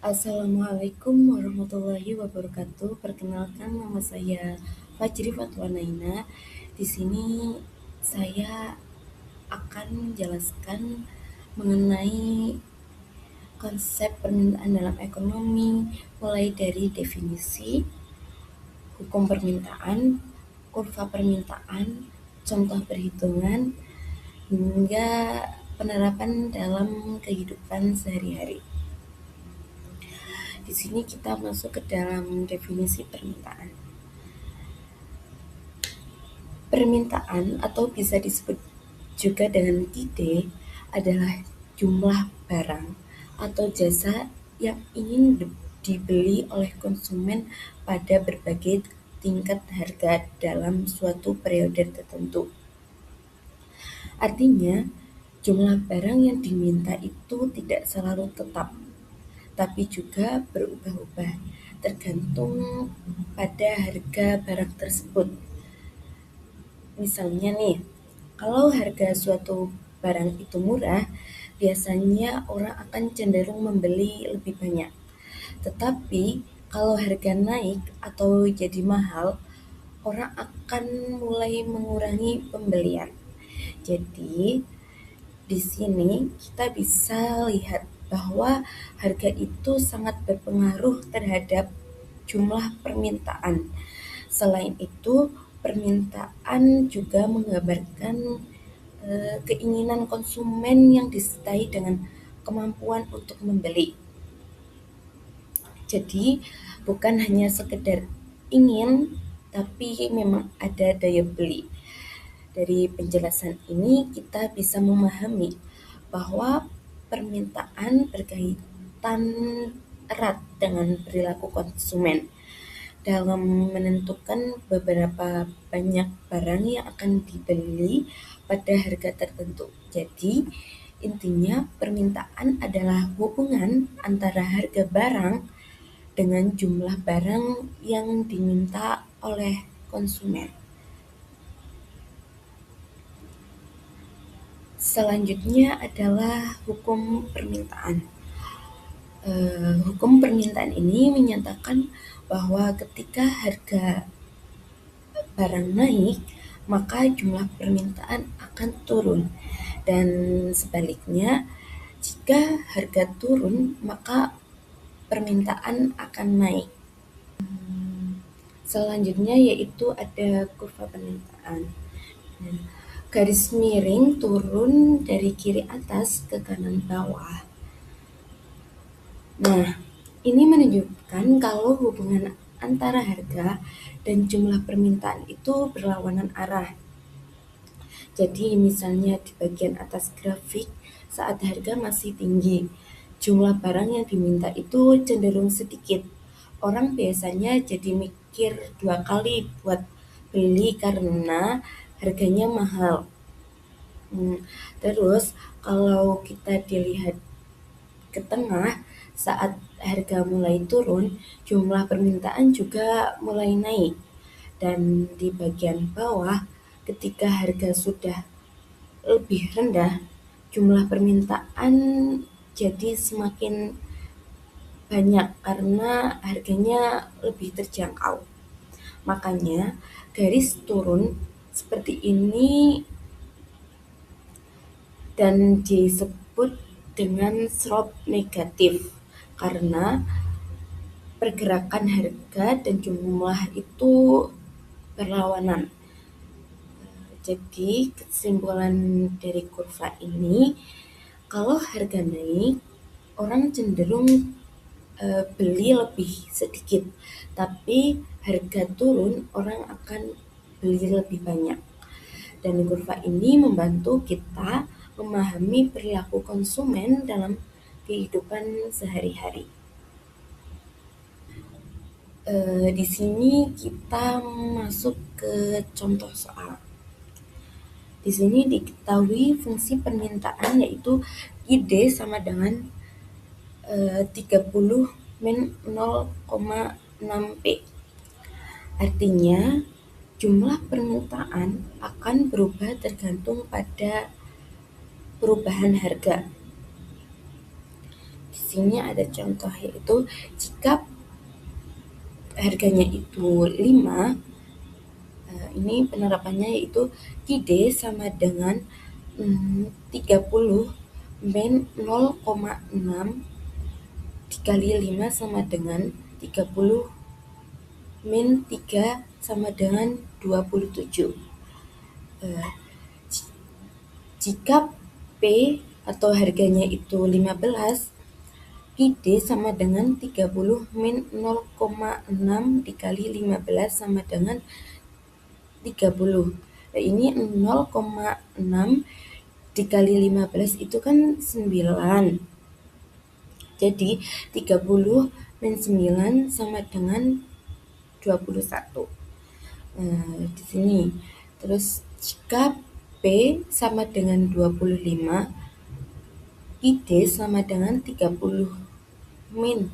Assalamualaikum warahmatullahi wabarakatuh. Perkenalkan, nama saya Fajri Fatwanaina. Di sini saya akan menjelaskan mengenai konsep permintaan dalam ekonomi, mulai dari definisi, hukum permintaan, kurva permintaan, contoh perhitungan, hingga penerapan dalam kehidupan sehari-hari. Di sini kita masuk ke dalam definisi permintaan. Permintaan atau bisa disebut juga dengan ide adalah jumlah barang atau jasa yang ingin dibeli oleh konsumen pada berbagai tingkat harga dalam suatu periode tertentu. Artinya, jumlah barang yang diminta itu tidak selalu tetap, tapi juga berubah-ubah tergantung pada harga barang tersebut. Misalnya nih, kalau harga suatu barang itu murah, biasanya orang akan cenderung membeli lebih banyak. Tetapi kalau harga naik atau jadi mahal, orang akan mulai mengurangi pembelian. Jadi, di sini kita bisa lihat bahwa harga itu sangat berpengaruh terhadap jumlah permintaan. Selain itu, permintaan juga menggambarkan keinginan konsumen yang disertai dengan kemampuan untuk membeli. Jadi, bukan hanya sekedar ingin, tapi memang ada daya beli. Dari penjelasan ini kita bisa memahami bahwa permintaan berkaitan erat dengan perilaku konsumen dalam menentukan beberapa banyak barang yang akan dibeli pada harga tertentu. Jadi, intinya permintaan adalah hubungan antara harga barang dengan jumlah barang yang diminta oleh konsumen. Selanjutnya adalah hukum permintaan. Hukum permintaan ini menyatakan bahwa ketika harga barang naik, maka jumlah permintaan akan turun. Dan sebaliknya, jika harga turun, maka permintaan akan naik. Selanjutnya yaitu ada kurva permintaan. Garis miring turun dari kiri atas ke kanan bawah. Nah, ini menunjukkan kalau hubungan antara harga dan jumlah permintaan itu berlawanan arah. Jadi misalnya di bagian atas grafik, saat harga masih tinggi, jumlah barang yang diminta itu cenderung sedikit. Orang biasanya jadi mikir 2 kali buat beli karena harganya mahal. Terus kalau kita dilihat ke tengah, saat harga mulai turun, jumlah permintaan juga mulai naik. Dan di bagian bawah, ketika harga sudah lebih rendah, jumlah permintaan jadi semakin banyak karena harganya lebih terjangkau. Makanya garis turun seperti ini dan disebut dengan slope negatif karena pergerakan harga dan jumlah itu berlawanan. Jadi kesimpulan dari kurva ini, kalau harga naik, orang cenderung beli lebih sedikit, tapi harga turun orang akan beli lebih banyak. Dan kurva ini membantu kita memahami perilaku konsumen dalam kehidupan sehari-hari. Di sini kita masuk ke contoh soal. Di sini diketahui fungsi permintaan yaitu ID sama dengan 30 min 0,6P. Artinya, jumlah permintaan akan berubah tergantung pada perubahan harga. Di sini ada contoh yaitu jika harganya itu 5, ini penerapannya yaitu QD sama dengan 30 min 0,6 dikali 5 sama dengan 30 min 3 sama dengan 27. Jika P atau harganya itu 15, QD sama dengan 30 min 0,6 dikali 15 sama dengan 30. Nah, ini 0,6 dikali 15 itu kan 9. Jadi 30 min 9 sama dengan 21. Di sini. Terus jika P sama dengan 25, ID sama dengan 30 min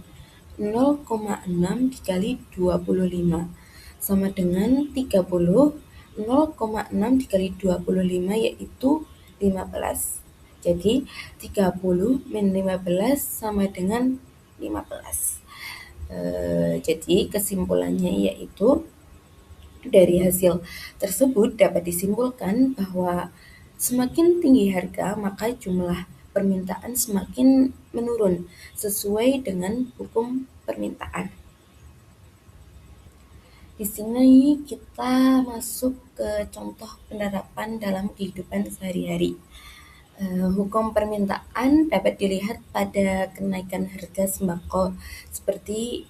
0,6 dikali 25 sama dengan 30. 0,6 dikali 25 yaitu 15. Jadi 30 min 15 sama dengan 15. Jadi kesimpulannya yaitu dari hasil tersebut dapat disimpulkan bahwa semakin tinggi harga maka jumlah permintaan semakin menurun sesuai dengan hukum permintaan. Di sini kita masuk ke contoh penerapan dalam kehidupan sehari-hari. Hukum permintaan dapat dilihat pada kenaikan harga sembako seperti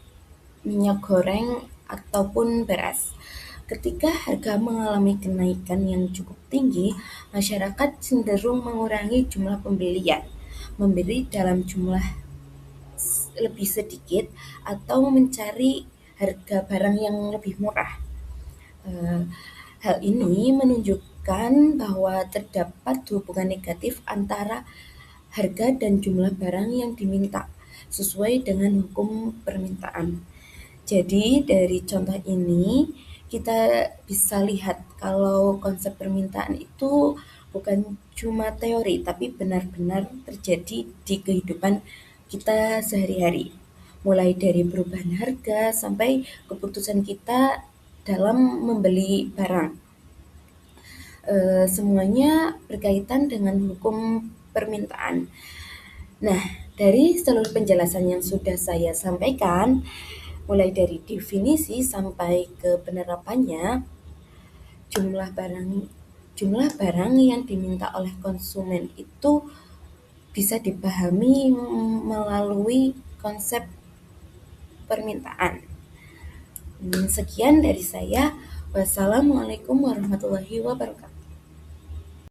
minyak goreng ataupun beras. Ketika harga mengalami kenaikan yang cukup tinggi, masyarakat cenderung mengurangi jumlah pembelian, membeli dalam jumlah lebih sedikit, atau mencari harga barang yang lebih murah. Hal ini menunjukkan bahwa terdapat hubungan negatif antara harga dan jumlah barang yang diminta sesuai dengan hukum permintaan. Jadi dari contoh ini kita bisa lihat kalau konsep permintaan itu bukan cuma teori tapi benar-benar terjadi di kehidupan kita sehari-hari. Mulai dari perubahan harga sampai keputusan kita dalam membeli barang. Semuanya berkaitan dengan hukum permintaan. Nah, dari seluruh penjelasan yang sudah saya sampaikan, mulai dari definisi sampai ke penerapannya, jumlah barang yang diminta oleh konsumen itu bisa dipahami melalui konsep permintaan. Sekian dari saya. Wassalamualaikum warahmatullahi wabarakatuh.